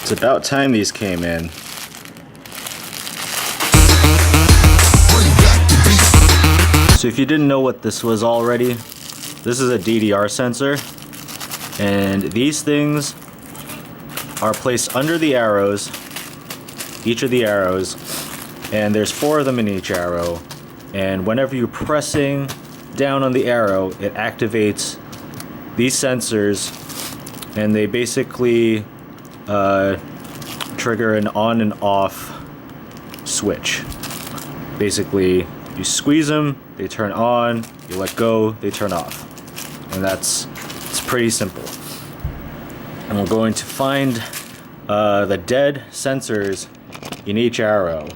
It's about time these came in. So if you didn't know what this was already, this is a DDR sensor, and these things are placed under the arrows, each of the arrows, and there's 4 of them in each arrow, and whenever you're pressing down on the arrow, it activates these sensors, and they basically trigger an on and off switch. Basically, you squeeze them, they turn on, you let go, they turn off. And it's pretty simple. And we're going to find the dead sensors in each arrow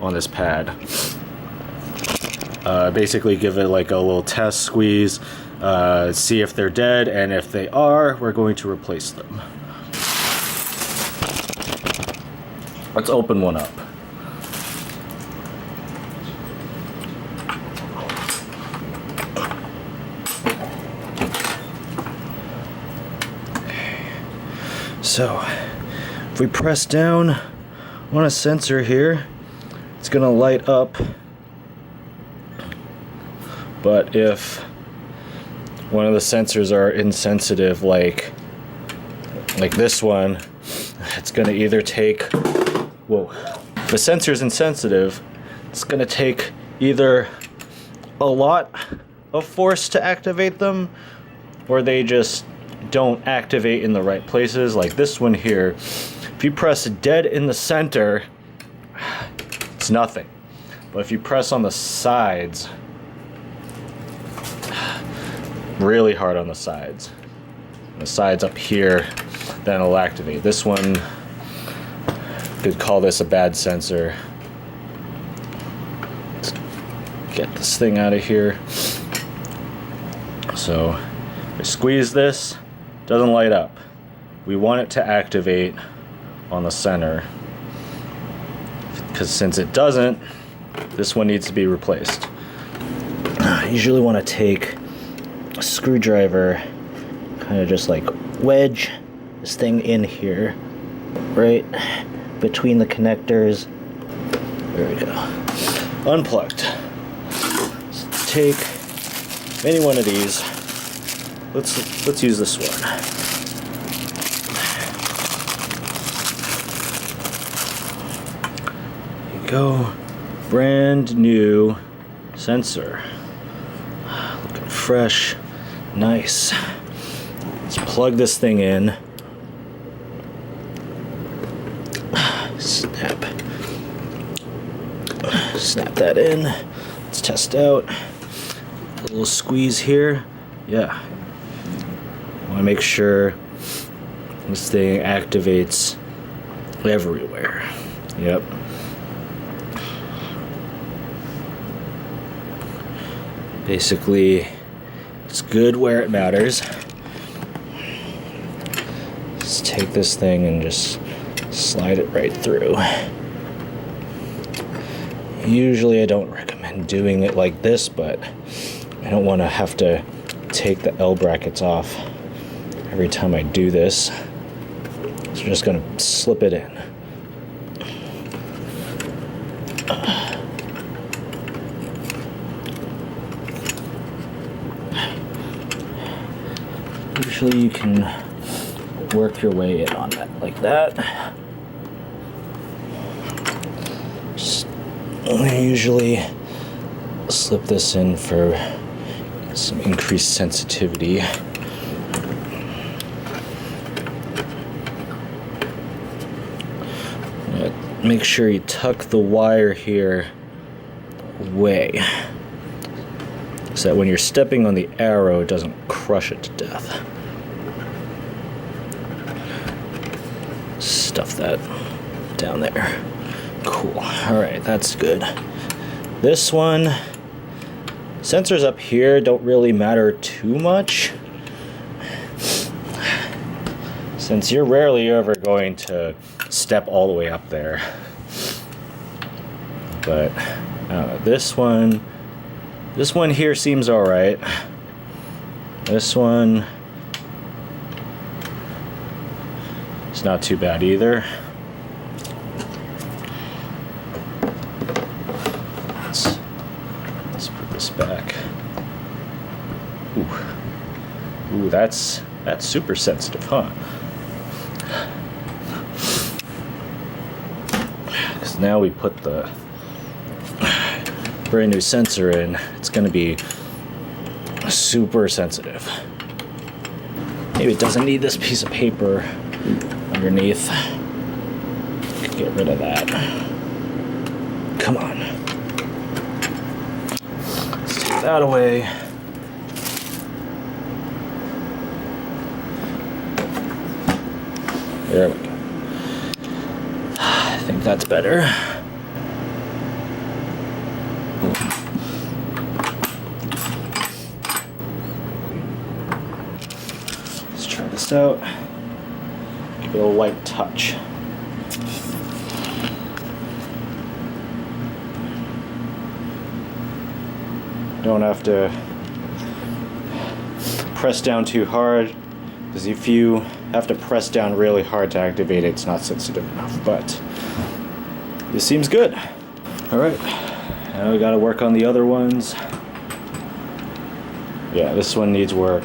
on this pad. Basically give it like a little test squeeze, see if they're dead, and if they are, we're going to replace them. Let's open one up. So, if we press down on a sensor here, it's gonna light up. But if one of the sensors are insensitive, like this one, it's gonna either take, whoa, if the sensor's insensitive, it's gonna take either a lot of force to activate them, or they just don't activate in the right places. Like this one here, if you press dead in the center, it's nothing. But if you press on the sides, really hard on the sides up here, then it'll activate. This one, could call this a bad sensor. Let's get this thing out of here. So I squeeze this, doesn't light up. We want it to activate on the center, because since it doesn't, this one needs to be replaced. I usually want to take a screwdriver, kind of just like wedge this thing in here, right between the connectors. There we go. Unplugged. So take any one of these. Let's use this one. There you go. Brand new sensor. Looking fresh. Nice. Let's plug this thing in. Snap that in. Let's test out. A little squeeze here. Yeah. Want to make sure this thing activates everywhere. Yep. Basically, it's good where it matters. Let's take this thing and just slide it right through. Usually I don't recommend doing it like this, but I don't want to have to take the L brackets off every time I do this. So I'm just going to slip it in. Usually you can work your way in on that like that. I usually slip this in for some increased sensitivity. Make sure you tuck the wire here away, so that when you're stepping on the arrow, it doesn't crush it to death. Stuff that down there. Cool. Alright, that's good. This one, sensors up here don't really matter too much, since you're rarely ever going to step all the way up there. But this one here seems alright. This one It's not too bad either. Let's put this back. Ooh, that's super sensitive, huh? Because now we put the brand new sensor in, it's going to be super sensitive. Maybe it doesn't need this piece of paper underneath. Get rid of that. Come on. Let's take that away. There we go. I think that's better. Let's try this out. Give it a light touch. Don't have to press down too hard, because if you have to press down really hard to activate it, it's not sensitive enough. But this seems good. All right, now we got to work on the other ones. Yeah, this one needs work.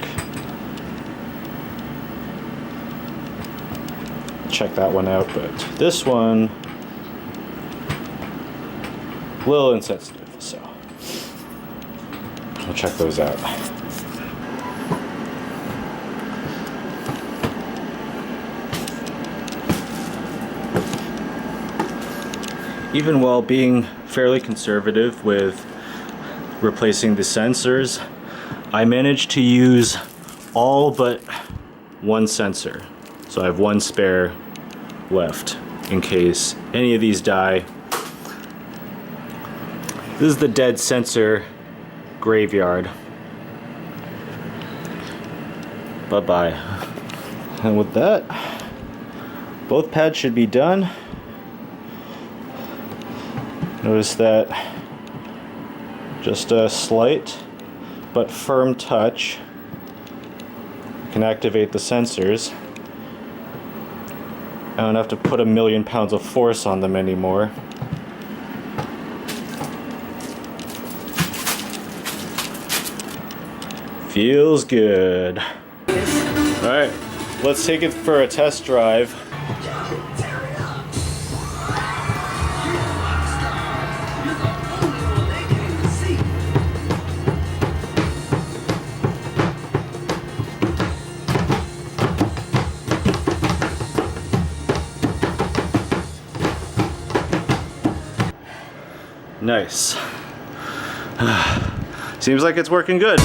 Check that one out, but this one, a little insensitive, so we'll check those out. Even while being fairly conservative with replacing the sensors, I managed to use all but one sensor. So I have one spare left in case any of these die. This is the dead sensor graveyard. Bye-bye. And with that, both pads should be done. Notice that just a slight but firm touch can activate the sensors. I don't have to put 1,000,000 pounds of force on them anymore. Feels good. Alright, let's take it for a test drive. Nice. Seems like it's working good.